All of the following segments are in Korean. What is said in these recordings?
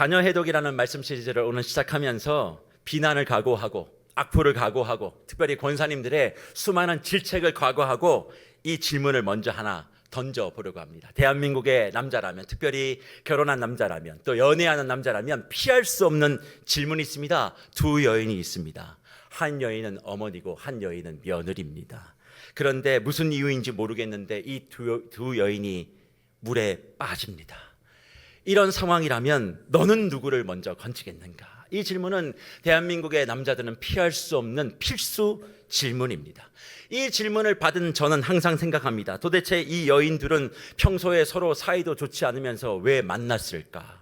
자녀 해독이라는 말씀 시리즈를 오늘 시작하면서 비난을 각오하고 악플을 각오하고 특별히 권사님들의 수많은 질책을 각오하고 이 질문을 먼저 하나 던져보려고 합니다. 대한민국의 남자라면, 특별히 결혼한 남자라면, 또 연애하는 남자라면 피할 수 없는 질문이 있습니다. 두 여인이 있습니다. 한 여인은 어머니고 한 여인은 며느리입니다. 그런데 무슨 이유인지 모르겠는데 이 두 여인이 물에 빠집니다. 이런 상황이라면 너는 누구를 먼저 건지겠는가? 이 질문은 대한민국의 남자들은 피할 수 없는 필수 질문입니다. 이 질문을 받은 저는 항상 생각합니다. 도대체 이 여인들은 평소에 서로 사이도 좋지 않으면서 왜 만났을까?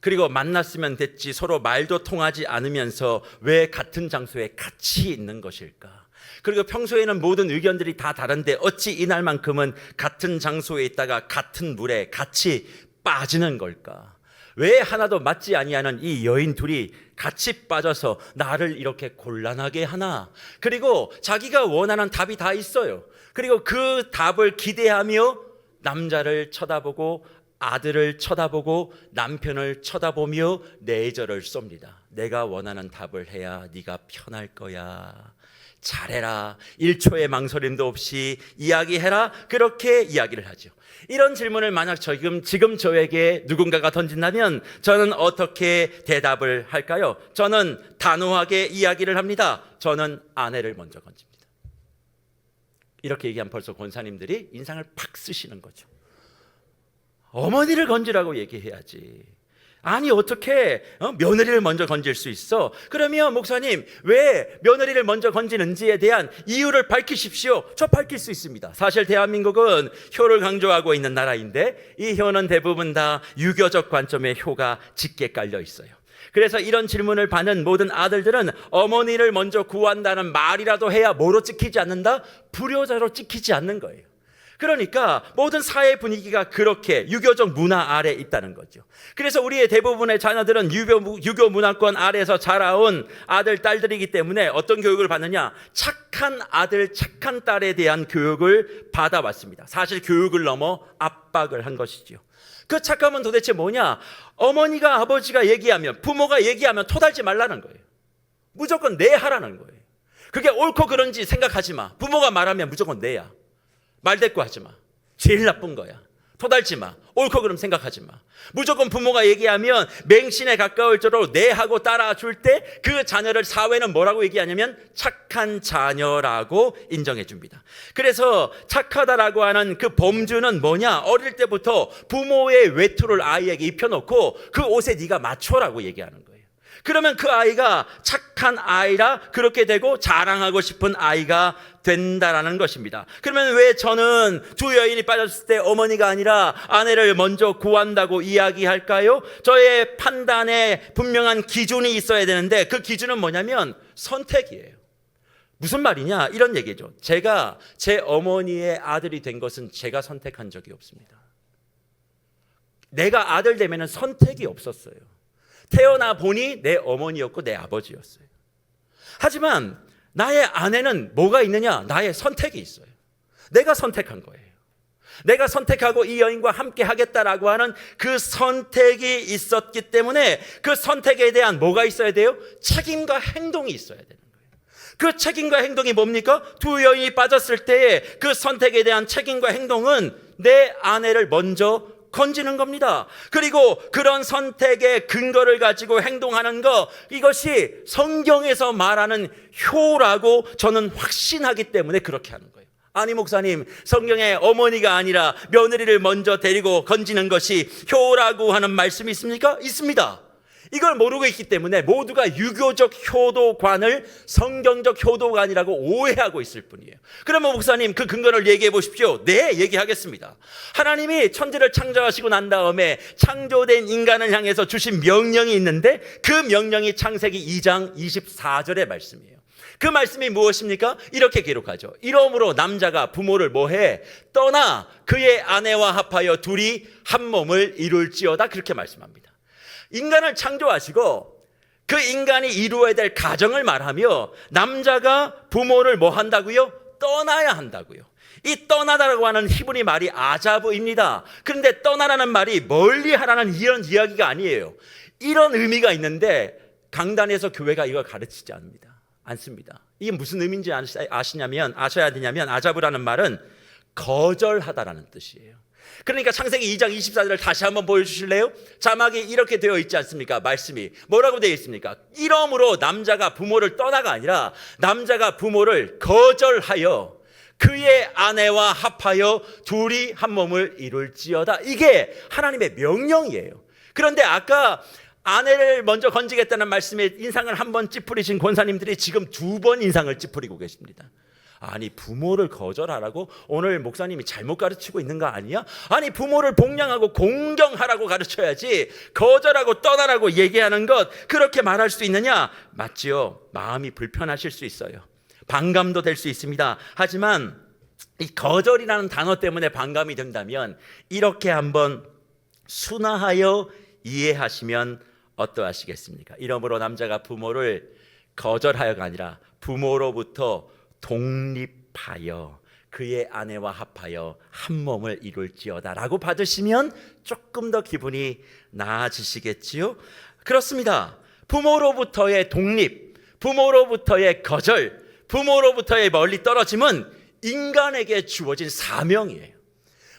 그리고 만났으면 됐지 서로 말도 통하지 않으면서 왜 같은 장소에 같이 있는 것일까? 그리고 평소에는 모든 의견들이 다 다른데 어찌 이날만큼은 같은 장소에 있다가 같은 물에 같이 빠지는 걸까? 왜 하나도 맞지 아니하는 이 여인 둘이 같이 빠져서 나를 이렇게 곤란하게 하나? 그리고 자기가 원하는 답이 다 있어요. 그리고 그 답을 기대하며 남자를 쳐다보고 아들을 쳐다보고 남편을 쳐다보며 내절을 쏩니다. 내가 원하는 답을 해야 네가 편할 거야. 잘해라. 1초의 망설임도 없이 이야기해라. 그렇게 이야기를 하죠. 이런 질문을 만약 지금 저에게 누군가가 던진다면 저는 어떻게 대답을 할까요? 저는 단호하게 이야기를 합니다. 저는 아내를 먼저 건집니다. 이렇게 얘기하면 벌써 권사님들이 인상을 팍 쓰시는 거죠. 어머니를 건지라고 얘기해야지. 아니 어떻게 며느리를 먼저 건질 수 있어? 그러면 목사님 왜 며느리를 먼저 건지는지에 대한 이유를 밝히십시오. 저 밝힐 수 있습니다. 사실 대한민국은 효를 강조하고 있는 나라인데 이 효는 대부분 다 유교적 관점의 효가 짙게 깔려 있어요. 그래서 이런 질문을 받는 모든 아들들은 어머니를 먼저 구한다는 말이라도 해야 뭐로 찍히지 않는다? 불효자로 찍히지 않는 거예요. 그러니까 모든 사회 분위기가 그렇게 유교적 문화 아래 있다는 거죠. 그래서 우리의 대부분의 자녀들은 유교 문화권 아래에서 자라온 아들, 딸들이기 때문에 어떤 교육을 받느냐? 착한 아들, 착한 딸에 대한 교육을 받아왔습니다. 사실 교육을 넘어 압박을 한 것이죠. 그 착함은 도대체 뭐냐? 어머니가 아버지가 얘기하면, 부모가 얘기하면 토달지 말라는 거예요. 무조건 내 하라는 거예요. 그게 옳고 그른지 생각하지 마. 부모가 말하면 무조건 내야. 말대꾸하지 마. 제일 나쁜 거야. 토달지 마. 옳고 그름 생각하지 마. 무조건 부모가 얘기하면 맹신에 가까울 정도로 네 하고 따라줄 때 그 자녀를 사회는 뭐라고 얘기하냐면 착한 자녀라고 인정해 줍니다. 그래서 착하다라고 하는 그 범주는 뭐냐? 어릴 때부터 부모의 외투를 아이에게 입혀놓고 그 옷에 네가 맞춰라고 얘기하는 거예요. 그러면 그 아이가 착한 아이라 그렇게 되고 자랑하고 싶은 아이가 된다라는 것입니다. 그러면 왜 저는 두 여인이 빠졌을 때 어머니가 아니라 아내를 먼저 구한다고 이야기할까요? 저의 판단에 분명한 기준이 있어야 되는데 그 기준은 뭐냐면 선택이에요. 무슨 말이냐? 이런 얘기죠. 제가 제 어머니의 아들이 된 것은 제가 선택한 적이 없습니다. 내가 아들 되면은 선택이 없었어요. 태어나 보니 내 어머니였고 내 아버지였어요. 하지만 나의 아내는 뭐가 있느냐? 나의 선택이 있어요. 내가 선택한 거예요. 내가 선택하고 이 여인과 함께 하겠다라고 하는 그 선택이 있었기 때문에 그 선택에 대한 뭐가 있어야 돼요? 책임과 행동이 있어야 되는 거예요. 그 책임과 행동이 뭡니까? 두 여인이 빠졌을 때의 그 선택에 대한 책임과 행동은 내 아내를 먼저 건지는 겁니다. 그리고 그런 선택의 근거를 가지고 행동하는 것, 이것이 성경에서 말하는 효라고 저는 확신하기 때문에 그렇게 하는 거예요. 아니 목사님, 성경에 어머니가 아니라 며느리를 먼저 데리고 건지는 것이 효라고 하는 말씀이 있습니까? 있습니다. 이걸 모르고 있기 때문에 모두가 유교적 효도관을 성경적 효도관이라고 오해하고 있을 뿐이에요. 그러면 목사님 그 근거를 얘기해 보십시오. 네, 얘기하겠습니다. 하나님이 천지를 창조하시고 난 다음에 창조된 인간을 향해서 주신 명령이 있는데 그 명령이 창세기 2장 24절의 말씀이에요. 그 말씀이 무엇입니까? 이렇게 기록하죠. 이러므로 남자가 부모를 뭐해? 떠나 그의 아내와 합하여 둘이 한 몸을 이룰지어다. 그렇게 말씀합니다. 인간을 창조하시고 그 인간이 이루어야 될 가정을 말하며 남자가 부모를 뭐 한다고요? 떠나야 한다고요. 이 떠나다라고 하는 히브리 말이 아자브입니다. 그런데 떠나라는 말이 멀리 하라는 이런 이야기가 아니에요. 이런 의미가 있는데 강단에서 교회가 이걸 가르치지 않습니다. 이게 무슨 의미인지 아셔야 되냐면 아자브라는 말은 거절하다라는 뜻이에요. 그러니까 창세기 2장 24절을 다시 한번 보여주실래요? 자막이 이렇게 되어 있지 않습니까? 말씀이 뭐라고 되어 있습니까? 이러므로 남자가 부모를 떠나가 아니라 남자가 부모를 거절하여 그의 아내와 합하여 둘이 한 몸을 이룰지어다. 이게 하나님의 명령이에요. 그런데 아까 아내를 먼저 건지겠다는 말씀에 인상을 한 번 찌푸리신 권사님들이 지금 2번 인상을 찌푸리고 계십니다. 아니, 부모를 거절하라고? 오늘 목사님이 잘못 가르치고 있는 거 아니야? 아니, 부모를 복양하고 공경하라고 가르쳐야지 거절하고 떠나라고 얘기하는 것, 그렇게 말할 수 있느냐? 맞지요. 마음이 불편하실 수 있어요. 반감도 될 수 있습니다. 하지만 이 거절이라는 단어 때문에 반감이 된다면 이렇게 한번 순화하여 이해하시면 어떠하시겠습니까? 이러므로 남자가 부모를 거절하여가 아니라 부모로부터 독립하여 그의 아내와 합하여 한 몸을 이룰지어다 라고 받으시면 조금 더 기분이 나아지시겠지요? 그렇습니다. 부모로부터의 독립, 부모로부터의 거절, 부모로부터의 멀리 떨어짐은 인간에게 주어진 사명이에요.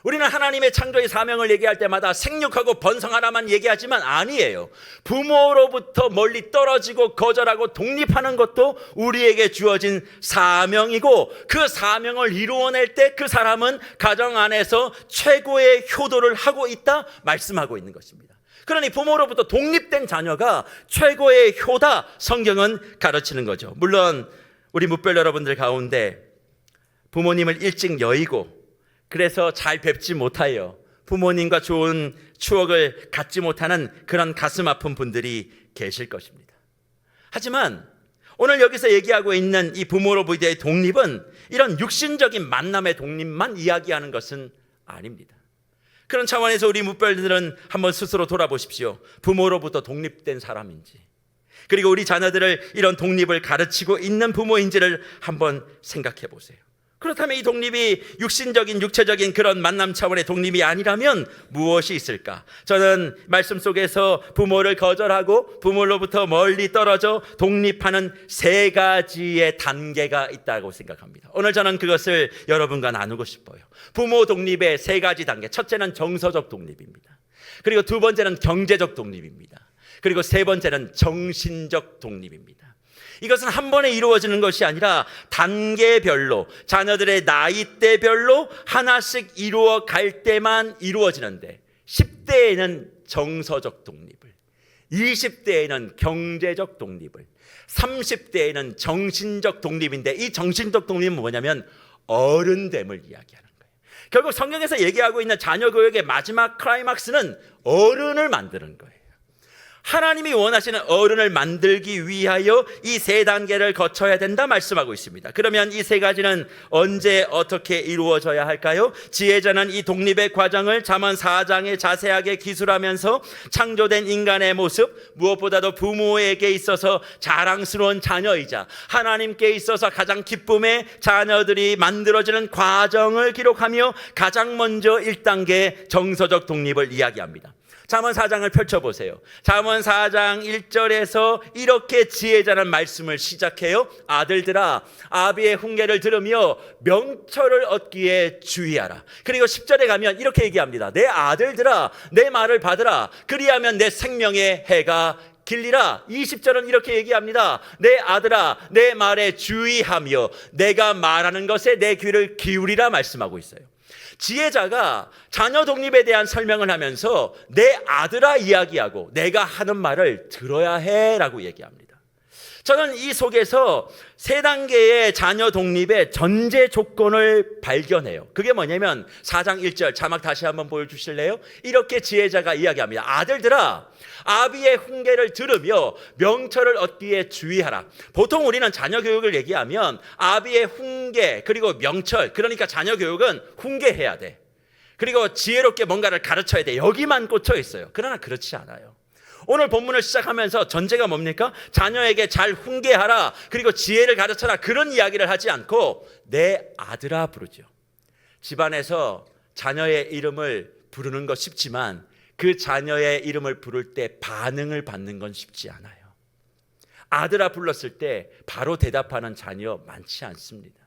우리는 하나님의 창조의 사명을 얘기할 때마다 생육하고 번성하라만 얘기하지만 아니에요. 부모로부터 멀리 떨어지고 거절하고 독립하는 것도 우리에게 주어진 사명이고, 그 사명을 이루어낼 때 그 사람은 가정 안에서 최고의 효도를 하고 있다 말씀하고 있는 것입니다. 그러니 부모로부터 독립된 자녀가 최고의 효다, 성경은 가르치는 거죠. 물론 우리 뭇별 여러분들 가운데 부모님을 일찍 여의고 그래서 잘 뵙지 못하여 부모님과 좋은 추억을 갖지 못하는 그런 가슴 아픈 분들이 계실 것입니다. 하지만 오늘 여기서 얘기하고 있는 이 부모로부터의 독립은 이런 육신적인 만남의 독립만 이야기하는 것은 아닙니다. 그런 차원에서 우리 뭇별들은 한번 스스로 돌아보십시오. 부모로부터 독립된 사람인지, 그리고 우리 자녀들을 이런 독립을 가르치고 있는 부모인지를 한번 생각해 보세요. 그렇다면 이 독립이 육신적인, 육체적인 그런 만남 차원의 독립이 아니라면 무엇이 있을까? 저는 말씀 속에서 부모를 거절하고 부모로부터 멀리 떨어져 독립하는 3가지의 단계가 있다고 생각합니다. 오늘 저는 그것을 여러분과 나누고 싶어요. 부모 독립의 3가지 단계. 첫째는 정서적 독립입니다. 그리고 2번째는 경제적 독립입니다. 그리고 3번째는 정신적 독립입니다. 이것은 한 번에 이루어지는 것이 아니라 단계별로, 자녀들의 나이대별로 하나씩 이루어 갈 때만 이루어지는데, 10대에는 정서적 독립을, 20대에는 경제적 독립을, 30대에는 정신적 독립인데, 이 정신적 독립은 뭐냐면 어른됨을 이야기하는 거예요. 결국 성경에서 얘기하고 있는 자녀 교육의 마지막 클라이막스는 어른을 만드는 거예요. 하나님이 원하시는 어른을 만들기 위하여 이 3단계를 거쳐야 된다 말씀하고 있습니다. 그러면 이 3가지는 언제 어떻게 이루어져야 할까요? 지혜자는 이 독립의 과정을 잠언 4장에 자세하게 기술하면서 창조된 인간의 모습, 무엇보다도 부모에게 있어서 자랑스러운 자녀이자 하나님께 있어서 가장 기쁨의 자녀들이 만들어지는 과정을 기록하며 가장 먼저 1단계 정서적 독립을 이야기합니다. 잠언 4장을 펼쳐보세요. 잠언 4장 1절에서 이렇게 지혜자는 말씀을 시작해요. 아들들아, 아비의 훈계를 들으며 명철을 얻기에 주의하라. 그리고 10절에 가면 이렇게 얘기합니다. 내 아들들아, 내 말을 받으라. 그리하면 내 생명의 해가 길리라. 20절은 이렇게 얘기합니다. 내 아들아, 내 말에 주의하며 내가 말하는 것에 내 귀를 기울이라 말씀하고 있어요. 지혜자가 자녀 독립에 대한 설명을 하면서 내 아들아 이야기하고 내가 하는 말을 들어야 해라고 얘기합니다. 저는 이 속에서 3단계의 자녀 독립의 전제 조건을 발견해요. 그게 뭐냐면 4장 1절 자막 다시 한번 보여주실래요? 이렇게 지혜자가 이야기합니다. 아들들아, 아비의 훈계를 들으며 명철을 얻기에 주의하라. 보통 우리는 자녀 교육을 얘기하면 아비의 훈계 그리고 명철, 그러니까 자녀 교육은 훈계해야 돼. 그리고 지혜롭게 뭔가를 가르쳐야 돼. 여기만 꽂혀 있어요. 그러나 그렇지 않아요. 오늘 본문을 시작하면서 전제가 뭡니까? 자녀에게 잘 훈계하라, 그리고 지혜를 가르쳐라, 그런 이야기를 하지 않고 내 아들아 부르죠. 집안에서 자녀의 이름을 부르는 것 쉽지만 그 자녀의 이름을 부를 때 반응을 받는 건 쉽지 않아요. 아들아 불렀을 때 바로 대답하는 자녀 많지 않습니다.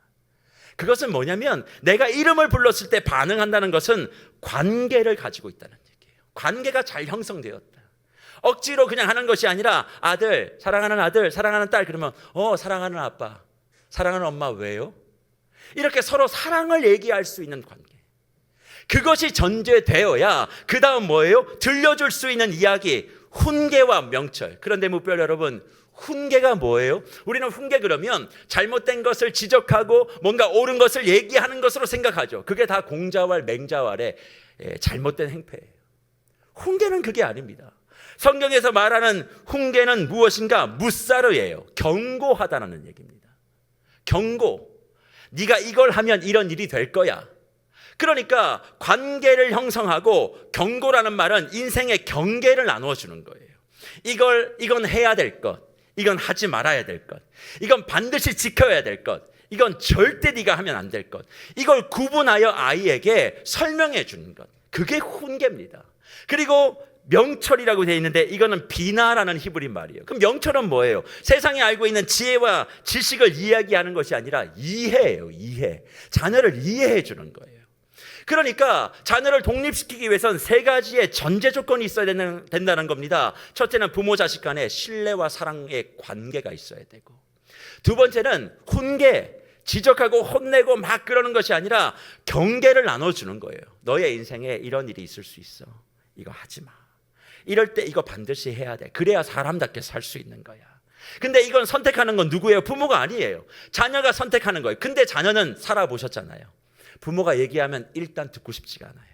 그것은 뭐냐면 내가 이름을 불렀을 때 반응한다는 것은 관계를 가지고 있다는 얘기예요. 관계가 잘 형성되었다. 억지로 그냥 하는 것이 아니라 아들, 사랑하는 딸 그러면 사랑하는 아빠, 사랑하는 엄마 왜요? 이렇게 서로 사랑을 얘기할 수 있는 관계. 그것이 전제되어야 그 다음 뭐예요? 들려줄 수 있는 이야기, 훈계와 명철. 그런데 무별 여러분, 훈계가 뭐예요? 우리는 훈계 그러면 잘못된 것을 지적하고 뭔가 옳은 것을 얘기하는 것으로 생각하죠. 그게 다 공자왈 맹자왈의 잘못된 행패예요. 훈계는 그게 아닙니다. 성경에서 말하는 훈계는 무엇인가? 무사르예요. 경고하다는 얘기입니다. 경고. 네가 이걸 하면 이런 일이 될 거야. 그러니까 관계를 형성하고 경고라는 말은 인생의 경계를 나누어 주는 거예요. 이건 해야 될 것, 이건 하지 말아야 될 것, 이건 반드시 지켜야 될 것, 이건 절대 네가 하면 안 될 것, 이걸 구분하여 아이에게 설명해 주는 것, 그게 훈계입니다. 그리고 명철이라고 되어 있는데 이거는 비나라는 히브리 말이에요. 그럼 명철은 뭐예요? 세상에 알고 있는 지혜와 지식을 이야기하는 것이 아니라 이해예요. 이해. 자녀를 이해해 주는 거예요. 그러니까 자녀를 독립시키기 위해서는 세 가지의 전제 조건이 있어야 된다는 겁니다. 첫째는 부모 자식 간의 신뢰와 사랑의 관계가 있어야 되고, 두 번째는 훈계, 지적하고 혼내고 막 그러는 것이 아니라 경계를 나눠주는 거예요. 너의 인생에 이런 일이 있을 수 있어. 이거 하지 마. 이럴 때 이거 반드시 해야 돼. 그래야 사람답게 살 수 있는 거야. 근데 이건 선택하는 건 누구예요? 부모가 아니에요. 자녀가 선택하는 거예요. 근데 자녀는 살아보셨잖아요. 부모가 얘기하면 일단 듣고 싶지가 않아요.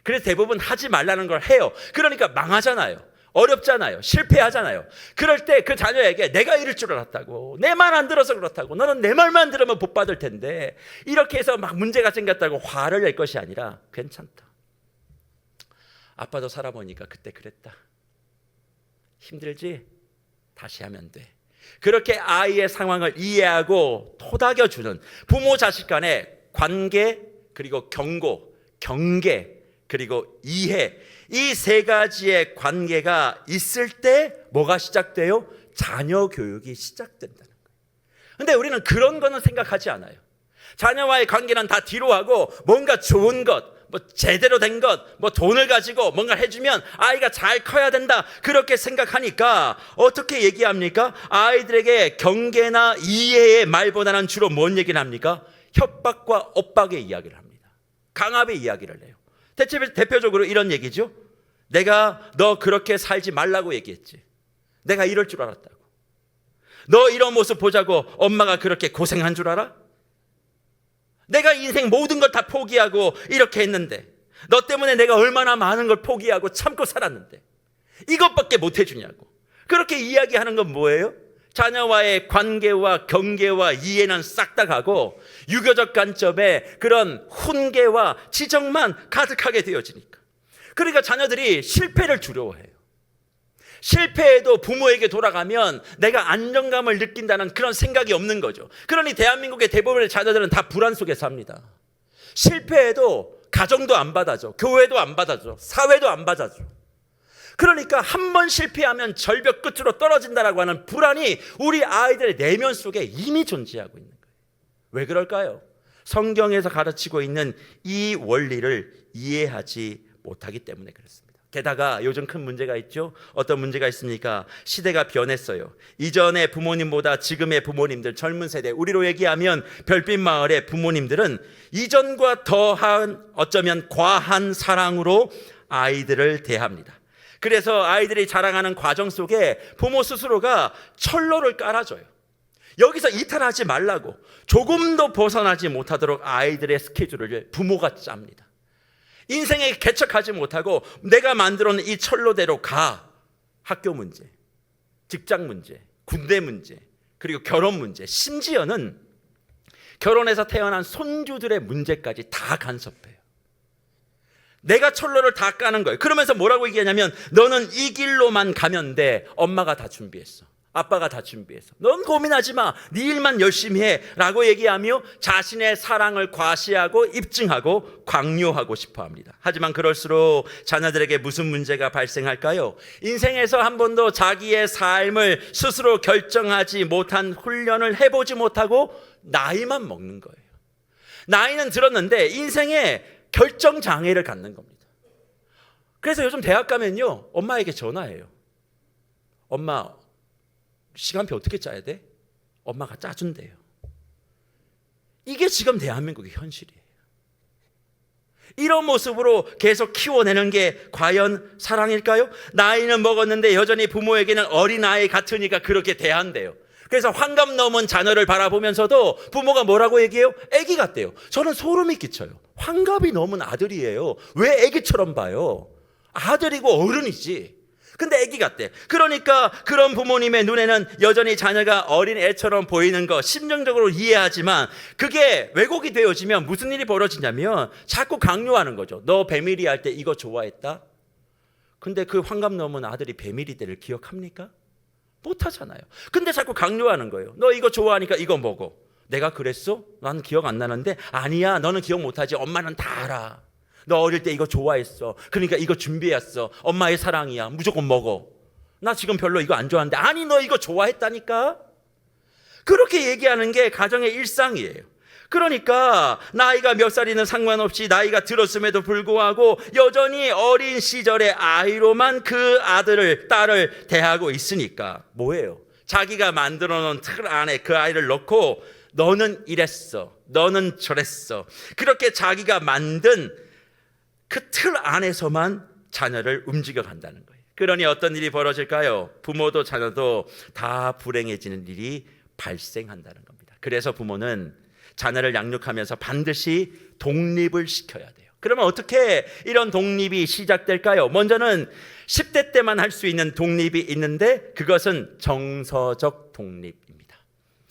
그래서 대부분 하지 말라는 걸 해요. 그러니까 망하잖아요. 어렵잖아요. 실패하잖아요. 그럴 때 그 자녀에게 내가 이럴 줄 알았다고, 내 말 안 들어서 그렇다고, 너는 내 말만 들으면 복 받을 텐데, 이렇게 해서 막 문제가 생겼다고 화를 낼 것이 아니라 괜찮다. 아빠도 살아보니까 그때 그랬다. 힘들지? 다시 하면 돼. 그렇게 아이의 상황을 이해하고 토닥여주는 부모 자식 간의 관계, 그리고 경고, 경계, 그리고 이해, 이 세 가지의 관계가 있을 때 뭐가 시작돼요? 자녀 교육이 시작된다는 거예요. 근데 우리는 그런 거는 생각하지 않아요. 자녀와의 관계는 다 뒤로 하고 뭔가 좋은 것, 뭐 제대로 된 것, 뭐 돈을 가지고 뭔가 해주면 아이가 잘 커야 된다, 그렇게 생각하니까 어떻게 얘기합니까? 아이들에게 경계나 이해의 말보다는 주로 뭔 얘기를 합니까? 협박과 엇박의 이야기를 합니다. 강압의 이야기를 해요. 대표적으로 이런 얘기죠. 내가 너 그렇게 살지 말라고 얘기했지. 내가 이럴 줄 알았다고. 너 이런 모습 보자고 엄마가 그렇게 고생한 줄 알아? 내가 인생 모든 걸 다 포기하고 이렇게 했는데, 너 때문에 내가 얼마나 많은 걸 포기하고 참고 살았는데 이것밖에 못 해주냐고. 그렇게 이야기하는 건 뭐예요? 자녀와의 관계와 경계와 이해는 싹 다 가고 유교적 관점의 그런 훈계와 지적만 가득하게 되어지니까. 그러니까 자녀들이 실패를 두려워해요. 실패해도 부모에게 돌아가면 내가 안정감을 느낀다는 그런 생각이 없는 거죠. 그러니 대한민국의 대부분의 자녀들은 다 불안 속에 삽니다. 실패해도 가정도 안 받아줘, 교회도 안 받아줘, 사회도 안 받아줘. 그러니까 한 번 실패하면 절벽 끝으로 떨어진다라고 하는 불안이 우리 아이들의 내면 속에 이미 존재하고 있는 거예요. 왜 그럴까요? 성경에서 가르치고 있는 이 원리를 이해하지 못하기 때문에 그렇습니다. 게다가 요즘 큰 문제가 있죠. 어떤 문제가 있습니까? 시대가 변했어요. 이전의 부모님보다 지금의 부모님들, 젊은 세대, 우리로 얘기하면 별빛 마을의 부모님들은 이전과 더한, 어쩌면 과한 사랑으로 아이들을 대합니다. 그래서 아이들이 자라가는 과정 속에 부모 스스로가 철로를 깔아줘요. 여기서 이탈하지 말라고, 조금도 벗어나지 못하도록 아이들의 스케줄을 부모가 짭니다. 인생에 개척하지 못하고 내가 만들어 놓은 이 철로대로 가. 학교 문제, 직장 문제, 군대 문제, 그리고 결혼 문제, 심지어는 결혼해서 태어난 손주들의 문제까지 다 간섭해요. 내가 철로를 다 까는 거예요. 그러면서 뭐라고 얘기하냐면 너는 이 길로만 가면 돼. 엄마가 다 준비했어. 아빠가 다 준비해서 넌 고민하지 마, 네 일만 열심히 해 라고 얘기하며 자신의 사랑을 과시하고 입증하고 강요하고 싶어 합니다. 하지만 그럴수록 자녀들에게 무슨 문제가 발생할까요? 인생에서 한 번도 자기의 삶을 스스로 결정하지 못한 훈련을 해보지 못하고 나이만 먹는 거예요. 나이는 들었는데 인생에 결정장애를 갖는 겁니다. 그래서 요즘 대학 가면요, 엄마에게 전화해요. 엄마, 시간표 어떻게 짜야 돼? 엄마가 짜준대요. 이게 지금 대한민국의 현실이에요. 이런 모습으로 계속 키워내는 게 과연 사랑일까요? 나이는 먹었는데 여전히 부모에게는 어린아이 같으니까 그렇게 대한대요. 그래서 환갑 넘은 자녀를 바라보면서도 부모가 뭐라고 얘기해요? 애기 같대요. 저는 소름이 끼쳐요. 환갑이 넘은 아들이에요. 왜 애기처럼 봐요? 아들이고 어른이지. 근데 애기 같대. 그러니까 그런 부모님의 눈에는 여전히 자녀가 어린 애처럼 보이는 거 심정적으로 이해하지만 그게 왜곡이 되어지면 무슨 일이 벌어지냐면 자꾸 강요하는 거죠. 너 배밀이 할 때 이거 좋아했다? 근데 그 환갑 넘은 아들이 배밀이 때를 기억합니까? 못하잖아요. 근데 자꾸 강요하는 거예요. 너 이거 좋아하니까 이거 먹어. 내가 그랬어? 난 기억 안 나는데. 아니야, 너는 기억 못하지. 엄마는 다 알아. 너 어릴 때 이거 좋아했어. 그러니까 이거 준비했어. 엄마의 사랑이야. 무조건 먹어. 나 지금 별로 이거 안 좋아하는데. 아니, 너 이거 좋아했다니까? 그렇게 얘기하는 게 가정의 일상이에요. 그러니까 나이가 몇 살이든 상관없이 나이가 들었음에도 불구하고 여전히 어린 시절의 아이로만 그 아들을, 딸을 대하고 있으니까 뭐예요? 자기가 만들어 놓은 틀 안에 그 아이를 넣고 너는 이랬어, 너는 저랬어, 그렇게 자기가 만든 그 틀 안에서만 자녀를 움직여 간다는 거예요. 그러니 어떤 일이 벌어질까요? 부모도 자녀도 다 불행해지는 일이 발생한다는 겁니다. 그래서 부모는 자녀를 양육하면서 반드시 독립을 시켜야 돼요. 그러면 어떻게 이런 독립이 시작될까요? 먼저는 10대 때만 할 수 있는 독립이 있는데 그것은 정서적 독립입니다.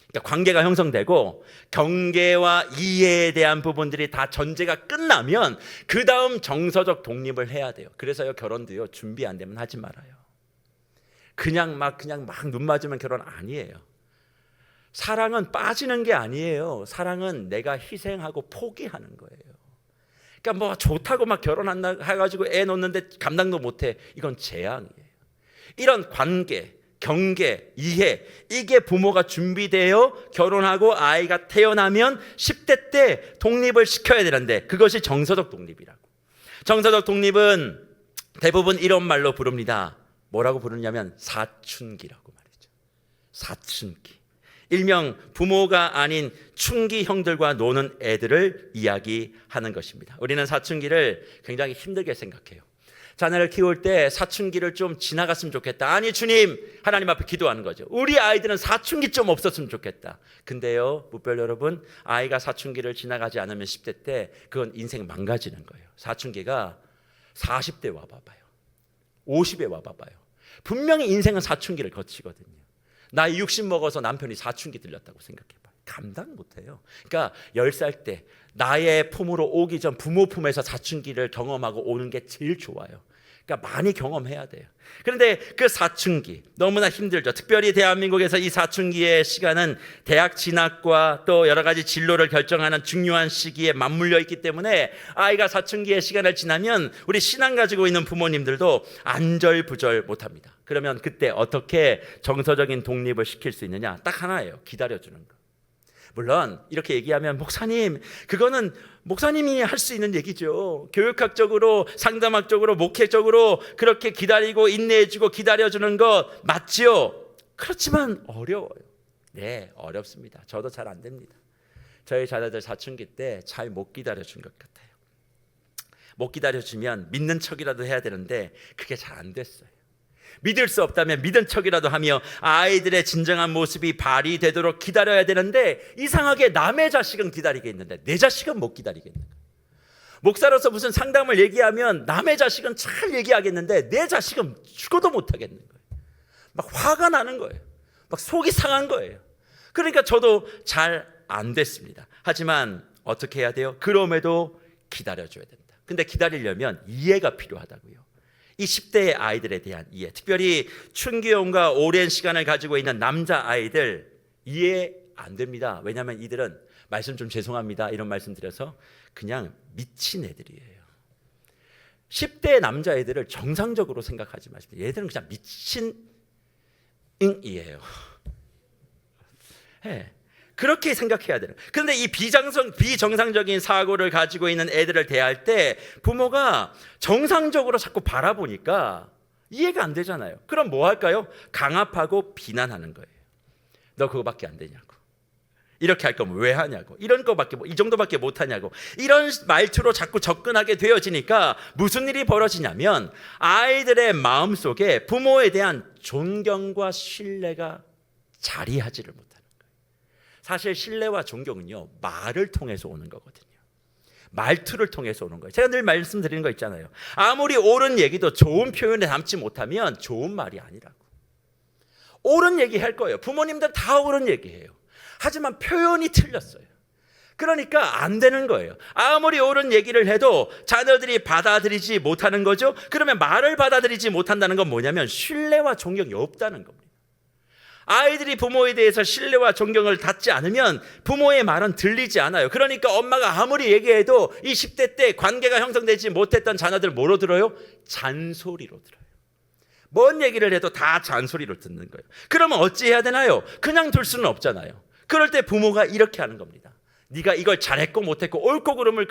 그러니까 관계가 형성되고 경계와 이해에 대한 부분들이 다 전제가 끝나면 그 다음 정서적 독립을 해야 돼요. 그래서요, 결혼도요, 준비 안 되면 하지 말아요. 그냥 막 눈 맞으면 결혼 아니에요. 사랑은 빠지는 게 아니에요. 사랑은 내가 희생하고 포기하는 거예요. 그러니까 뭐 좋다고 막 결혼한다 해가지고 애 놓는데 감당도 못해. 이건 재앙이에요. 이런 관계, 경계, 이해, 이게 부모가 준비되어 결혼하고 아이가 태어나면 10대 때 독립을 시켜야 되는데 그것이 정서적 독립이라고. 정서적 독립은 대부분 이런 말로 부릅니다. 뭐라고 부르냐면 사춘기라고 말이죠. 사춘기. 일명 부모가 아닌 춘기 형들과 노는 애들을 이야기하는 것입니다. 우리는 사춘기를 굉장히 힘들게 생각해요. 자녀를 키울 때 사춘기를 좀 지나갔으면 좋겠다. 아니 주님, 하나님 앞에 기도하는 거죠. 우리 아이들은 사춘기 좀 없었으면 좋겠다. 근데요, 무별 여러분, 아이가 사춘기를 지나가지 않으면 10대 때 그건 인생 망가지는 거예요. 사춘기가 40대 와봐봐요. 50에 와봐봐요. 분명히 인생은 사춘기를 거치거든요. 나이 60 먹어서 남편이 사춘기 들렸다고 생각해봐요. 감당 못해요. 그러니까 10살 때 나의 품으로 오기 전 부모 품에서 사춘기를 경험하고 오는 게 제일 좋아요. 그러니까 많이 경험해야 돼요. 그런데 그 사춘기 너무나 힘들죠. 특별히 대한민국에서 이 사춘기의 시간은 대학 진학과 또 여러 가지 진로를 결정하는 중요한 시기에 맞물려 있기 때문에 아이가 사춘기의 시간을 지나면 우리 신앙 가지고 있는 부모님들도 안절부절 못합니다. 그러면 그때 어떻게 정서적인 독립을 시킬 수 있느냐? 딱 하나예요. 기다려주는 거. 물론 이렇게 얘기하면 목사님, 그거는 목사님이 할 수 있는 얘기죠. 교육학적으로, 상담학적으로, 목회적으로 그렇게 기다리고 인내해주고 기다려주는 것 맞지요? 그렇지만 어려워요. 네, 어렵습니다. 저도 잘 안 됩니다. 저희 자녀들 사춘기 때 잘 못 기다려준 것 같아요. 못 기다려주면 믿는 척이라도 해야 되는데 그게 잘 안 됐어요. 믿을 수 없다면 믿은 척이라도 하며 아이들의 진정한 모습이 발휘되도록 기다려야 되는데 이상하게 남의 자식은 기다리겠는데 내 자식은 못 기다리겠는 거예요. 목사로서 무슨 상담을 얘기하면 남의 자식은 잘 얘기하겠는데 내 자식은 죽어도 못하겠는 거예요. 막 화가 나는 거예요. 막 속이 상한 거예요. 그러니까 저도 잘 안 됐습니다. 하지만 어떻게 해야 돼요? 그럼에도 기다려줘야 된다. 근데 기다리려면 이해가 필요하다고요. 이 10대의 아이들에 대한 이해, 특별히 춘기용과 오랜 시간을 가지고 있는 남자 아이들 이해 안 됩니다. 왜냐하면 이들은, 말씀 좀 죄송합니다, 이런 말씀 드려서, 그냥 미친 애들이에요. 10대 남자애들을 정상적으로 생각하지 마십시오. 얘들은 그냥 미친 이에요. 네. 그렇게 생각해야 돼요. 그런데 이 비정상적인 사고를 가지고 있는 애들을 대할 때 부모가 정상적으로 자꾸 바라보니까 이해가 안 되잖아요. 그럼 뭐 할까요? 강압하고 비난하는 거예요. 너 그거밖에 안 되냐고. 이렇게 할 거면 왜 하냐고. 이런 거밖에, 이 정도밖에 못 하냐고. 이런 말투로 자꾸 접근하게 되어지니까 무슨 일이 벌어지냐면 아이들의 마음속에 부모에 대한 존경과 신뢰가 자리하지를 못해요. 사실 신뢰와 존경은요, 말을 통해서 오는 거거든요. 말투를 통해서 오는 거예요. 제가 늘 말씀드리는 거 있잖아요. 아무리 옳은 얘기도 좋은 표현에 담지 못하면 좋은 말이 아니라고. 옳은 얘기 할 거예요. 부모님들 다 옳은 얘기해요. 하지만 표현이 틀렸어요. 그러니까 안 되는 거예요. 아무리 옳은 얘기를 해도 자녀들이 받아들이지 못하는 거죠. 그러면 말을 받아들이지 못한다는 건 뭐냐면 신뢰와 존경이 없다는 겁니다. 아이들이 부모에 대해서 신뢰와 존경을 갖지 않으면 부모의 말은 들리지 않아요. 그러니까 엄마가 아무리 얘기해도 이 10대 때 관계가 형성되지 못했던 자녀들 뭐로 들어요? 잔소리로 들어요. 뭔 얘기를 해도 다 잔소리로 듣는 거예요. 그러면 어찌해야 되나요? 그냥 둘 수는 없잖아요. 그럴 때 부모가 이렇게 하는 겁니다. 네가 이걸 잘했고 못했고 옳고 그름을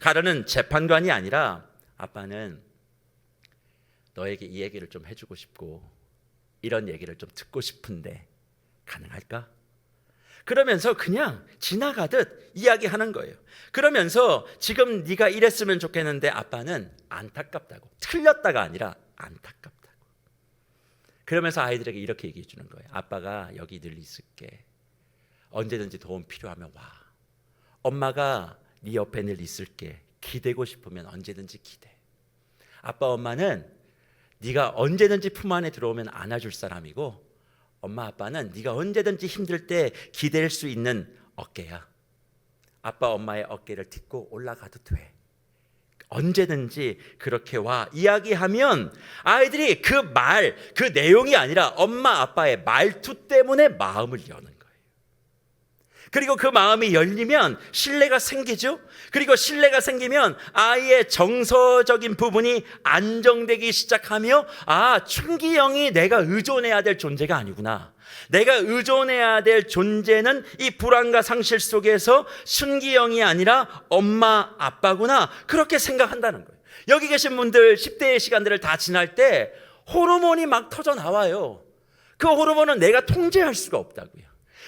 가르는 재판관이 아니라, 아빠는 너에게 이 얘기를 좀 해주고 싶고 이런 얘기를 좀 듣고 싶은데 가능할까? 그러면서 그냥 지나가듯 이야기하는 거예요. 그러면서 지금 네가 이랬으면 좋겠는데 아빠는 안타깝다고, 틀렸다가 아니라 안타깝다고. 그러면서 아이들에게 이렇게 얘기해 주는 거예요. 아빠가 여기 늘 있을게. 언제든지 도움 필요하면 와. 엄마가 네 옆에 늘 있을게. 기대고 싶으면 언제든지 기대. 아빠 엄마는 네가 언제든지 품 안에 들어오면 안아줄 사람이고, 엄마 아빠는 네가 언제든지 힘들 때 기댈 수 있는 어깨야. 아빠 엄마의 어깨를 딛고 올라가도 돼. 언제든지 그렇게 와. 이야기하면 아이들이 그 말, 그 내용이 아니라 엄마 아빠의 말투 때문에 마음을 여는 거예요. 그리고 그 마음이 열리면 신뢰가 생기죠. 그리고 신뢰가 생기면 아이의 정서적인 부분이 안정되기 시작하며, 춘기 형이 내가 의존해야 될 존재가 아니구나. 내가 의존해야 될 존재는 이 불안과 상실 속에서 춘기 형이 아니라 엄마 아빠구나. 그렇게 생각한다는 거예요. 여기 계신 분들 10대의 시간들을 다 지날 때 호르몬이 막 터져 나와요. 그 호르몬은 내가 통제할 수가 없다고요.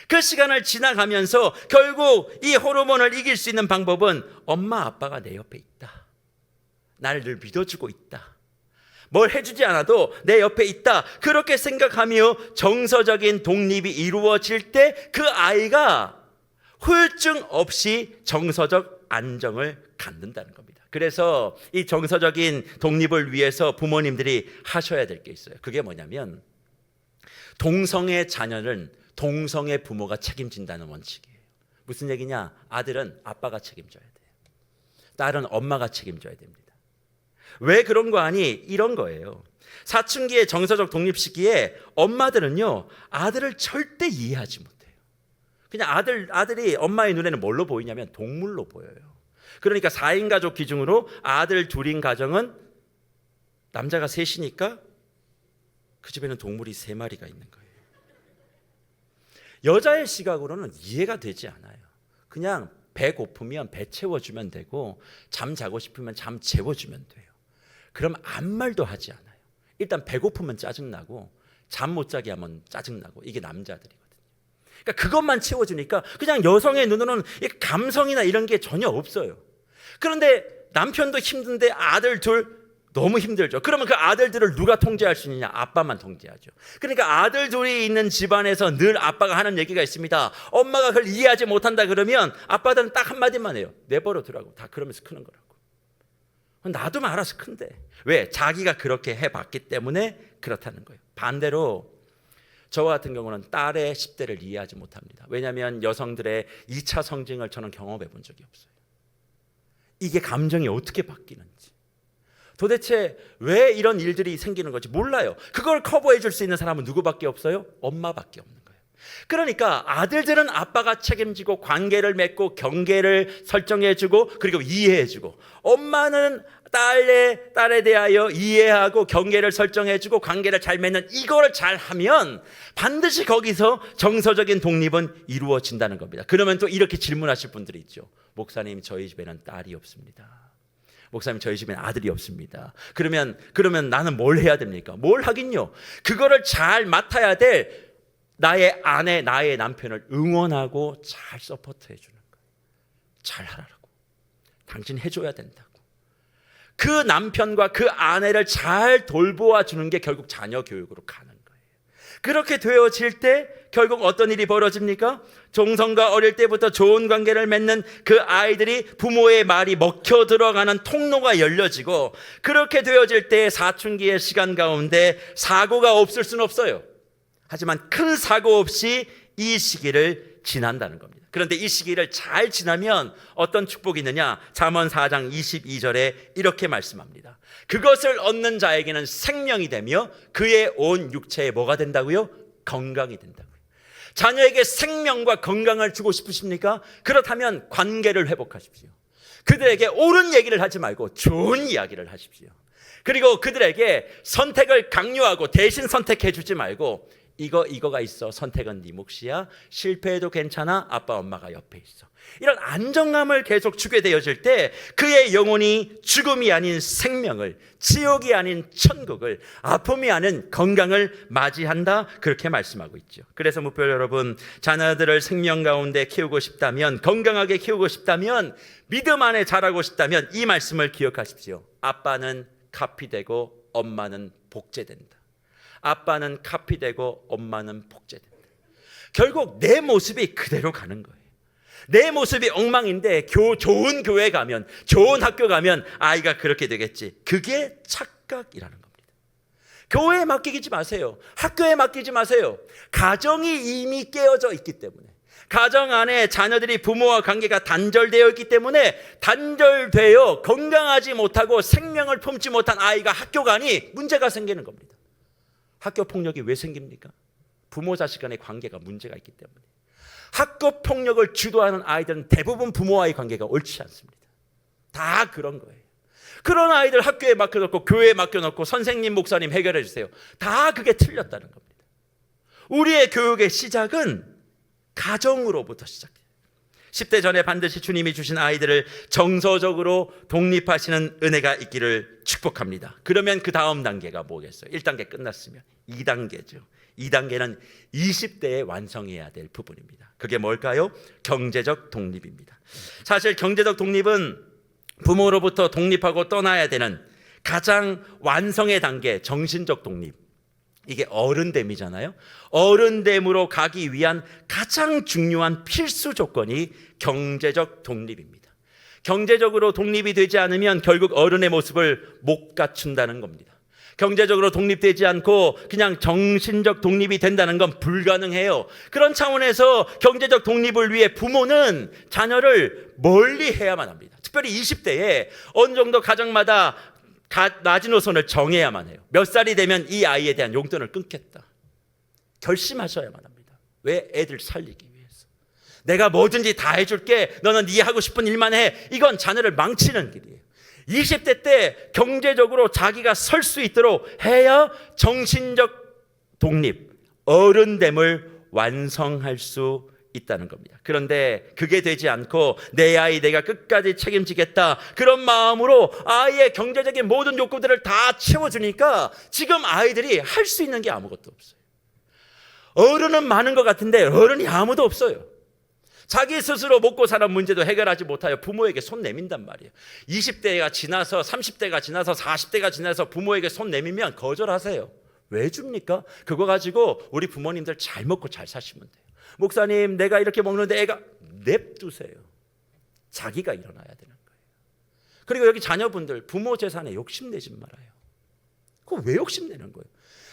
그 시간을 지나가면서 결국 이 호르몬을 이길 수 있는 방법은 엄마 아빠가 내 옆에 있다. 나를 늘 믿어주고 있다. 뭘 해주지 않아도 내 옆에 있다. 그렇게 생각하며 정서적인 독립이 이루어질 때 그 아이가 후유증 없이 정서적 안정을 갖는다는 겁니다. 그래서 이 정서적인 독립을 위해서 부모님들이 하셔야 될 게 있어요. 그게 뭐냐면, 동성애 자녀는 동성애 부모가 책임진다는 원칙이에요. 무슨 얘기냐? 아들은 아빠가 책임져야 돼요. 딸은 엄마가 책임져야 됩니다. 왜 그런 거 아니? 이런 거예요. 사춘기의 정서적 독립 시기에 엄마들은요, 아들을 절대 이해하지 못해요. 그냥 아들이 엄마의 눈에는 뭘로 보이냐면 동물로 보여요. 그러니까 4인 가족 기준으로 아들 둘인 가정은 남자가 셋이니까 그 집에는 동물이 3마리가 있는 거예요. 여자의 시각으로는 이해가 되지 않아요. 그냥 배 고프면 배 채워주면 되고, 잠 자고 싶으면 잠 재워주면 돼요. 그럼 아무 말도 하지 않아요. 일단 배고프면 짜증나고 잠 못 자게 하면 짜증나고, 이게 남자들이거든요. 그러니까 그것만 채워주니까 그냥 여성의 눈으로는 감성이나 이런 게 전혀 없어요. 그런데 남편도 힘든데 아들 둘 너무 힘들죠. 그러면 그 아들들을 누가 통제할 수 있느냐? 아빠만 통제하죠. 그러니까 아들 둘이 있는 집안에서 늘 아빠가 하는 얘기가 있습니다. 엄마가 그걸 이해하지 못한다 그러면 아빠들은 딱 한마디만 해요. 내버려 두라고. 다 그러면서 크는 거라고. 놔두면 알아서 큰데. 왜? 자기가 그렇게 해봤기 때문에 그렇다는 거예요. 반대로 저와 같은 경우는 딸의 10대를 이해하지 못합니다. 왜냐하면 여성들의 2차 성징을 저는 경험해 본 적이 없어요. 이게 감정이 어떻게 바뀌는지, 도대체 왜 이런 일들이 생기는 건지 몰라요. 그걸 커버해 줄 수 있는 사람은 누구밖에 없어요? 엄마밖에 없는 거예요. 그러니까 아들들은 아빠가 책임지고 관계를 맺고 경계를 설정해 주고 그리고 이해해 주고, 엄마는 딸에 대하여 이해하고 경계를 설정해 주고 관계를 잘 맺는 이거를 잘 하면 반드시 거기서 정서적인 독립은 이루어진다는 겁니다. 그러면 또 이렇게 질문하실 분들이 있죠. 목사님, 저희 집에는 딸이 없습니다. 목사님, 저희 집에는 아들이 없습니다. 그러면 나는 뭘 해야 됩니까? 뭘 하긴요. 그거를 잘 맡아야 될 나의 아내, 나의 남편을 응원하고 잘 서포트해 주는 거예요. 잘 하라고. 당신 해줘야 된다고. 그 남편과 그 아내를 잘 돌보아 주는 게 결국 자녀 교육으로 가는 거예요. 그렇게 되어질 때 결국 어떤 일이 벌어집니까? 종성과 어릴 때부터 좋은 관계를 맺는 그 아이들이 부모의 말이 먹혀 들어가는 통로가 열려지고, 그렇게 되어질 때 사춘기의 시간 가운데 사고가 없을 수는 없어요. 하지만 큰 사고 없이 이 시기를 지난다는 겁니다. 그런데 이 시기를 잘 지나면 어떤 축복이 있느냐? 잠언 4장 22절에 이렇게 말씀합니다. 그것을 얻는 자에게는 생명이 되며 그의 온 육체에 뭐가 된다고요? 건강이 된다고요. 자녀에게 생명과 건강을 주고 싶으십니까? 그렇다면 관계를 회복하십시오. 그들에게 옳은 얘기를 하지 말고 좋은 이야기를 하십시오. 그리고 그들에게 선택을 강요하고 대신 선택해 주지 말고, 이거가 있어, 선택은 네 몫이야, 실패해도 괜찮아, 아빠 엄마가 옆에 있어, 이런 안정감을 계속 주게 되어질 때 그의 영혼이 죽음이 아닌 생명을, 지옥이 아닌 천국을, 아픔이 아닌 건강을 맞이한다, 그렇게 말씀하고 있죠. 그래서 목표 여러분, 자녀들을 생명 가운데 키우고 싶다면, 건강하게 키우고 싶다면, 믿음 안에 자라고 싶다면 이 말씀을 기억하십시오. 아빠는 카피되고 엄마는 복제된다. 아빠는 카피되고 엄마는 복제된다. 결국 내 모습이 그대로 가는 거예요. 내 모습이 엉망인데 좋은 교회 가면, 좋은 학교 가면 아이가 그렇게 되겠지. 그게 착각이라는 겁니다. 교회에 맡기지 마세요. 학교에 맡기지 마세요. 가정이 이미 깨어져 있기 때문에, 가정 안에 자녀들이 부모와 관계가 단절되어 있기 때문에, 단절되어 건강하지 못하고 생명을 품지 못한 아이가 학교 가니 문제가 생기는 겁니다. 학교 폭력이 왜 생깁니까? 부모 자식 간의 관계가 문제가 있기 때문에. 학교 폭력을 주도하는 아이들은 대부분 부모와의 관계가 옳지 않습니다. 다 그런 거예요. 그런 아이들 학교에 맡겨놓고 교회에 맡겨놓고 선생님, 목사님 해결해 주세요. 다 그게 틀렸다는 겁니다. 우리의 교육의 시작은 가정으로부터 시작해요. 10대 전에 반드시 주님이 주신 아이들을 정서적으로 독립하시는 은혜가 있기를 축복합니다. 그러면 그 다음 단계가 뭐겠어요? 1단계 끝났으면 2단계죠. 2단계는 20대에 완성해야 될 부분입니다. 그게 뭘까요? 경제적 독립입니다. 사실 경제적 독립은 부모로부터 독립하고 떠나야 되는 가장 완성의 단계, 정신적 독립. 이게 어른됨이잖아요. 어른됨으로 가기 위한 가장 중요한 필수 조건이 경제적 독립입니다. 경제적으로 독립이 되지 않으면 결국 어른의 모습을 못 갖춘다는 겁니다. 경제적으로 독립되지 않고 그냥 정신적 독립이 된다는 건 불가능해요. 그런 차원에서 경제적 독립을 위해 부모는 자녀를 멀리 해야만 합니다. 특별히 20대에 어느 정도 가정마다 마지노선을 정해야만 해요. 몇 살이 되면 이 아이에 대한 용돈을 끊겠다. 결심하셔야만 합니다. 왜? 애들 살리기 위해서. 내가 뭐든지 다 해줄게, 너는 네 하고 싶은 일만 해. 이건 자녀를 망치는 길이에요. 20대 때 경제적으로 자기가 설 수 있도록 해야 정신적 독립, 어른됨을 완성할 수 있다는 겁니다. 그런데 그게 되지 않고 내 아이 내가 끝까지 책임지겠다, 그런 마음으로 아이의 경제적인 모든 욕구들을 다 채워주니까 지금 아이들이 할 수 있는 게 아무것도 없어요. 어른은 많은 것 같은데 어른이 아무도 없어요. 자기 스스로 먹고 사는 문제도 해결하지 못하여 부모에게 손 내민단 말이에요. 20대가 지나서 30대가 지나서 40대가 지나서 부모에게 손 내밀면 거절하세요. 왜 줍니까? 그거 가지고 우리 부모님들 잘 먹고 잘 사시면 돼요. 목사님, 내가 이렇게 먹는데 애가, 냅두세요. 자기가 일어나야 되는 거예요. 그리고 여기 자녀분들 부모 재산에 욕심내지 말아요. 그거 왜 욕심내는 거예요?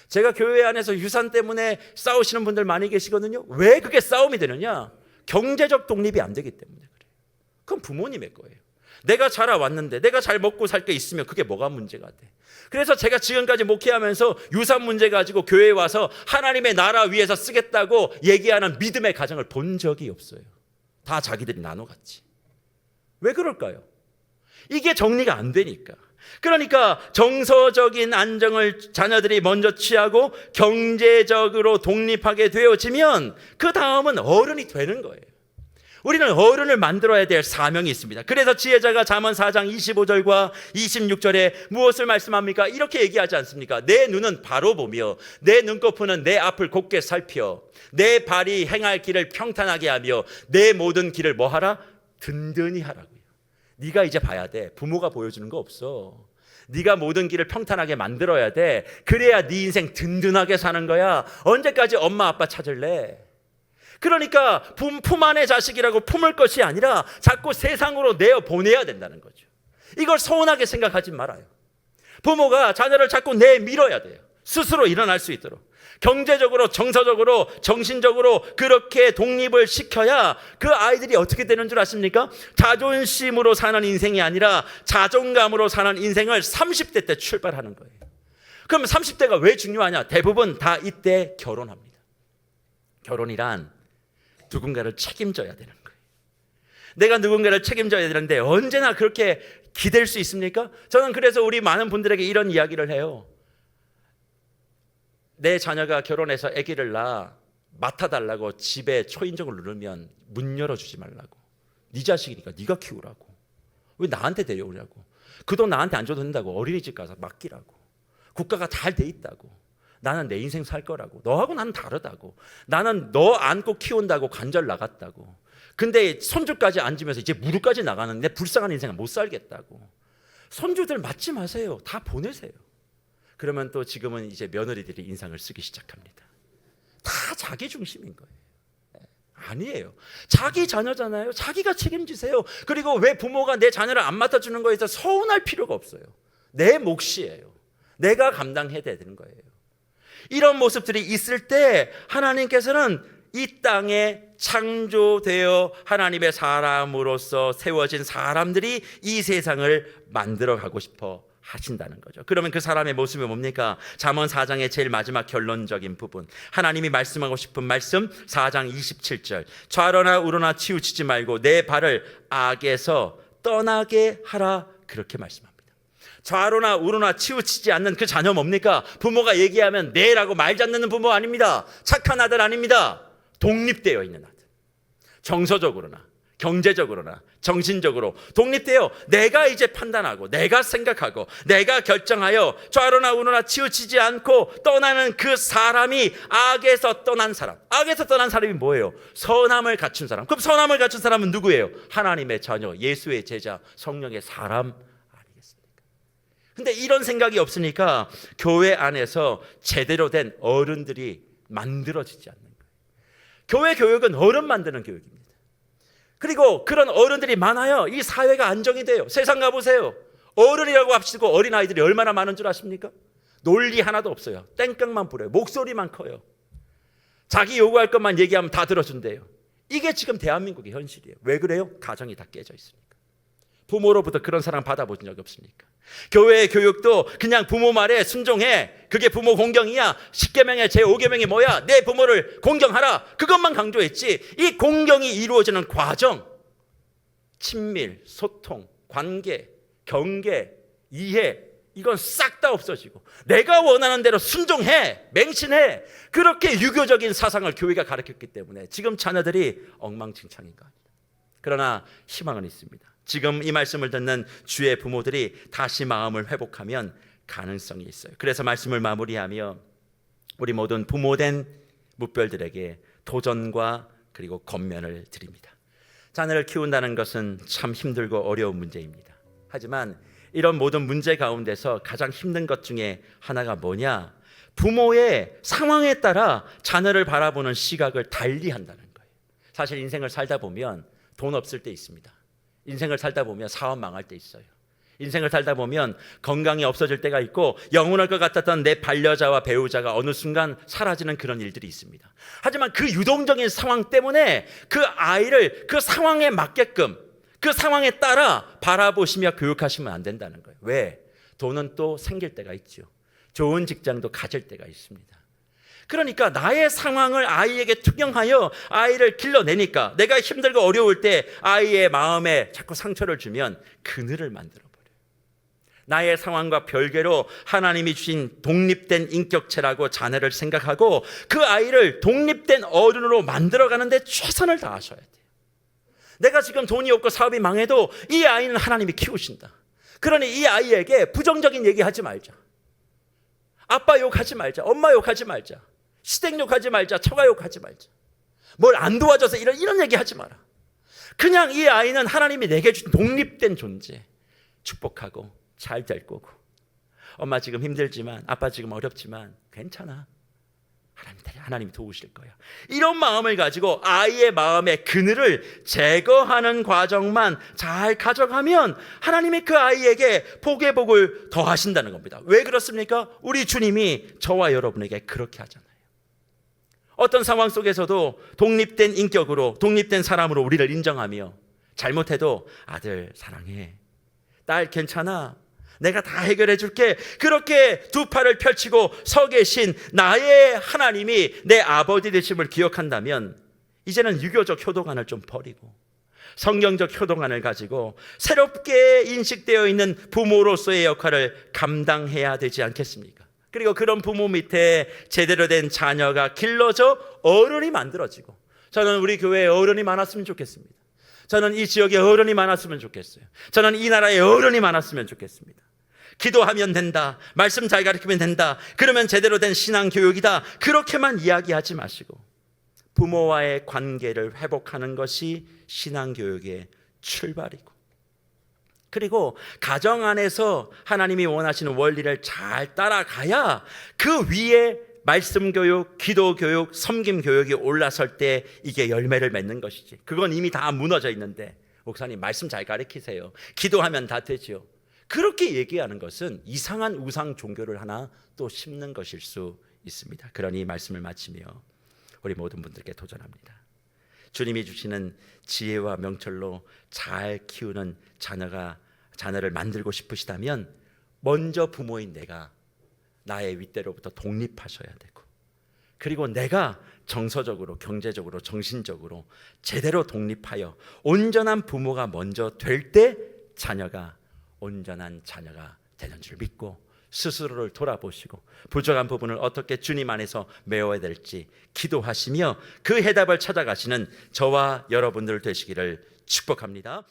제가 교회 안에서 유산 때문에 싸우시는 분들 많이 계시거든요. 왜 그게 싸움이 되느냐? 경제적 독립이 안 되기 때문에 그래요. 그건 부모님의 거예요. 내가 자라왔는데 내가 잘 먹고 살 게 있으면 그게 뭐가 문제가 돼? 그래서 제가 지금까지 목회하면서 유산 문제 가지고 교회에 와서 하나님의 나라 위해서 쓰겠다고 얘기하는 믿음의 가정을 본 적이 없어요. 다 자기들이 나눠 갔지. 왜 그럴까요? 이게 정리가 안 되니까. 그러니까 정서적인 안정을 자녀들이 먼저 취하고 경제적으로 독립하게 되어지면 그 다음은 어른이 되는 거예요. 우리는 어른을 만들어야 될 사명이 있습니다. 그래서 지혜자가 잠언 4장 25절과 26절에 무엇을 말씀합니까? 이렇게 얘기하지 않습니까? 내 눈은 바로 보며 내 눈꺼풀은 내 앞을 곧게 살펴 내 발이 행할 길을 평탄하게 하며 내 모든 길을 뭐 하라? 든든히 하라고요. 네가 이제 봐야 돼. 부모가 보여주는 거 없어. 네가 모든 길을 평탄하게 만들어야 돼. 그래야 네 인생 든든하게 사는 거야. 언제까지 엄마 아빠 찾을래? 그러니까 품 안의 자식이라고 품을 것이 아니라 자꾸 세상으로 내어보내야 된다는 거죠. 이걸 서운하게 생각하지 말아요. 부모가 자녀를 자꾸 내밀어야 돼요. 스스로 일어날 수 있도록. 경제적으로, 정서적으로, 정신적으로 그렇게 독립을 시켜야 그 아이들이 어떻게 되는 줄 아십니까? 자존심으로 사는 인생이 아니라 자존감으로 사는 인생을 30대 때 출발하는 거예요. 그럼 30대가 왜 중요하냐? 대부분 다 이때 결혼합니다. 결혼이란 누군가를 책임져야 되는 거예요. 내가 누군가를 책임져야 되는데 언제나 그렇게 기댈 수 있습니까? 저는 그래서 우리 많은 분들에게 이런 이야기를 해요. 내 자녀가 결혼해서 아기를 낳아 맡아달라고 집에 초인종을 누르면 문 열어주지 말라고. 네 자식이니까 네가 키우라고. 왜 나한테 데려오냐고. 그 돈 나한테 안 줘도 된다고. 어린이집 가서 맡기라고. 국가가 잘 돼 있다고. 나는 내 인생 살 거라고. 너하고 나는 다르다고. 나는 너 안고 키운다고 관절 나갔다고. 근데 손주까지 앉으면서 이제 무릎까지 나가는데 불쌍한 인생을 못 살겠다고. 손주들 맞지 마세요. 다 보내세요. 그러면 또 지금은 이제 며느리들이 인상을 쓰기 시작합니다. 다 자기 중심인 거예요. 아니에요. 자기 자녀잖아요. 자기가 책임지세요. 그리고 왜 부모가 내 자녀를 안 맡아주는 거에 대해서 서운할 필요가 없어요. 내 몫이에요. 내가 감당해야 되는 거예요. 이런 모습들이 있을 때 하나님께서는 이 땅에 창조되어 하나님의 사람으로서 세워진 사람들이 이 세상을 만들어가고 싶어 하신다는 거죠. 그러면 그 사람의 모습이 뭡니까? 잠언 4장의 제일 마지막 결론적인 부분, 하나님이 말씀하고 싶은 말씀 4장 27절, 좌로나 우로나 치우치지 말고 내 발을 악에서 떠나게 하라, 그렇게 말씀합니다. 좌로나 우로나 치우치지 않는 그 자녀 뭡니까? 부모가 얘기하면 네라고 말 잡는 부모 아닙니다. 착한 아들 아닙니다. 독립되어 있는 아들. 정서적으로나 경제적으로나 정신적으로 독립되어 내가 이제 판단하고 내가 생각하고 내가 결정하여 좌로나 우로나 치우치지 않고 떠나는 그 사람이 악에서 떠난 사람. 악에서 떠난 사람이 뭐예요? 선함을 갖춘 사람. 그럼 선함을 갖춘 사람은 누구예요? 하나님의 자녀, 예수의 제자, 성령의 사람 아니겠습니까? 근데 이런 생각이 없으니까 교회 안에서 제대로 된 어른들이 만들어지지 않는 거예요. 교회 교육은 어른 만드는 교육입니다. 그리고 그런 어른들이 많아요. 이 사회가 안정이 돼요. 세상 가보세요. 어른이라고 합치고 어린아이들이 얼마나 많은 줄 아십니까? 논리 하나도 없어요. 땡깡만 부려요. 목소리만 커요. 자기 요구할 것만 얘기하면 다 들어준대요. 이게 지금 대한민국의 현실이에요. 왜 그래요? 가정이 다 깨져 있으니까. 부모로부터 그런 사랑 받아보신 적이 없습니까? 교회의 교육도 그냥 부모 말에 순종해. 그게 부모 공경이야. 10계명의 제5계명이 뭐야? 내 부모를 공경하라. 그것만 강조했지. 이 공경이 이루어지는 과정, 친밀, 소통, 관계, 경계, 이해, 이건 싹 다 없어지고 내가 원하는 대로 순종해, 맹신해. 그렇게 유교적인 사상을 교회가 가르쳤기 때문에 지금 자녀들이 엉망진창인 거 아닙니다. 그러나 희망은 있습니다. 지금 이 말씀을 듣는 주의 부모들이 다시 마음을 회복하면 가능성이 있어요. 그래서 말씀을 마무리하며 우리 모든 부모된 묵별들에게 도전과 그리고 권면을 드립니다. 자녀를 키운다는 것은 참 힘들고 어려운 문제입니다. 하지만 이런 모든 문제 가운데서 가장 힘든 것 중에 하나가 뭐냐? 부모의 상황에 따라 자녀를 바라보는 시각을 달리 한다는 거예요. 사실 인생을 살다 보면 돈 없을 때 있습니다. 인생을 살다 보면 사업 망할 때 있어요. 인생을 살다 보면 건강이 없어질 때가 있고 영원할 것 같았던 내 반려자와 배우자가 어느 순간 사라지는 그런 일들이 있습니다. 하지만 그 유동적인 상황 때문에 그 아이를 그 상황에 맞게끔 그 상황에 따라 바라보시며 교육하시면 안 된다는 거예요. 왜? 돈은 또 생길 때가 있죠. 좋은 직장도 가질 때가 있습니다. 그러니까 나의 상황을 아이에게 투영하여 아이를 길러내니까 내가 힘들고 어려울 때 아이의 마음에 자꾸 상처를 주면 그늘을 만들어버려요. 나의 상황과 별개로 하나님이 주신 독립된 인격체라고 자녀를 생각하고 그 아이를 독립된 어른으로 만들어가는데 최선을 다하셔야 돼요. 내가 지금 돈이 없고 사업이 망해도 이 아이는 하나님이 키우신다. 그러니 이 아이에게 부정적인 얘기하지 말자. 아빠 욕하지 말자. 엄마 욕하지 말자. 시댁 욕하지 말자. 처가 욕하지 말자. 뭘 안 도와줘서 이런 얘기하지 마라. 그냥 이 아이는 하나님이 내게 주신 독립된 존재. 축복하고 잘 될 거고. 엄마 지금 힘들지만, 아빠 지금 어렵지만 괜찮아. 하나님이 도우실 거야. 이런 마음을 가지고 아이의 마음의 그늘을 제거하는 과정만 잘 가져가면 하나님이 그 아이에게 복의 복을 더하신다는 겁니다. 왜 그렇습니까? 우리 주님이 저와 여러분에게 그렇게 하잖아요. 어떤 상황 속에서도 독립된 인격으로, 독립된 사람으로 우리를 인정하며 잘못해도 아들 사랑해, 딸 괜찮아, 내가 다 해결해 줄게, 그렇게 두 팔을 펼치고 서 계신 나의 하나님이 내 아버지 되심을 기억한다면 이제는 유교적 효도관을 좀 버리고 성경적 효도관을 가지고 새롭게 인식되어 있는 부모로서의 역할을 감당해야 되지 않겠습니까? 그리고 그런 부모 밑에 제대로 된 자녀가 길러져 어른이 만들어지고, 저는 우리 교회에 어른이 많았으면 좋겠습니다. 저는 이 지역에 어른이 많았으면 좋겠어요. 저는 이 나라에 어른이 많았으면 좋겠습니다. 기도하면 된다, 말씀 잘 가르치면 된다, 그러면 제대로 된 신앙교육이다, 그렇게만 이야기하지 마시고 부모와의 관계를 회복하는 것이 신앙교육의 출발이고, 그리고 가정 안에서 하나님이 원하시는 원리를 잘 따라가야 그 위에 말씀 교육, 기도 교육, 섬김 교육이 올라설 때 이게 열매를 맺는 것이지. 그건 이미 다 무너져 있는데 목사님 말씀 잘 가르치세요, 기도하면 다 되죠. 그렇게 얘기하는 것은 이상한 우상 종교를 하나 또 심는 것일 수 있습니다. 그러니 말씀을 마치며 우리 모든 분들께 도전합니다. 주님이 주시는 지혜와 명철로 잘 키우는 자녀를 만들고 싶으시다면 먼저 부모인 내가 나의 윗대로부터 독립하셔야 되고, 그리고 내가 정서적으로, 경제적으로, 정신적으로 제대로 독립하여 온전한 부모가 먼저 될 때 자녀가 온전한 자녀가 되는 줄 믿고 스스로를 돌아보시고 부족한 부분을 어떻게 주님 안에서 메워야 될지 기도하시며 그 해답을 찾아가시는 저와 여러분들 되시기를 축복합니다.